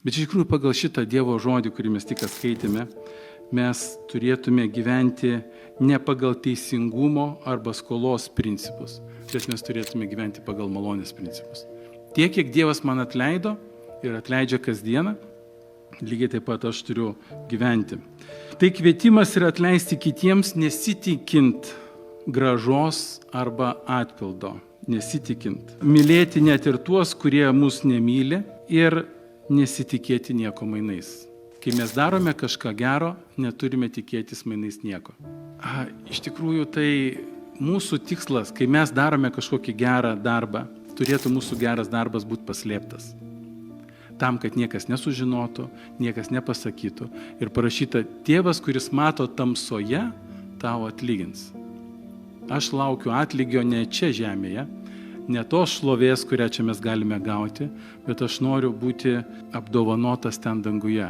Bet iš tikrųjų pagal šitą Dievo žodį, kurį mes tik skaitėme, mes turėtume gyventi ne pagal teisingumo arba skolos principus, bet mes turėtume gyventi pagal malonės principus. Tiek, kiek Dievas man atleido ir atleidžia kasdieną, lygiai taip pat aš turiu gyventi. Tai kvietimas yra atleisti kitiems nesitikint grąžos arba atpildo. Nesitikint. Mylėti net ir tuos, kurie mus nemyli ir nesitikėti nieko mainais. Kai mes darome kažką gero, neturime tikėtis mainais nieko. Iš tikrųjų, tai mūsų tikslas, kai mes darome kažkokį gerą darbą, turėtų mūsų geras darbas būti paslėptas. Tam, kad niekas nesužinotų, niekas nepasakytų. Ir parašyta, tėvas, kuris mato tamsoje, tau atlygins. Aš laukiu atlygio ne čia žemėje, ne tos šlovės, kurią čia mes galime gauti, bet aš noriu būti apdovanotas ten danguje.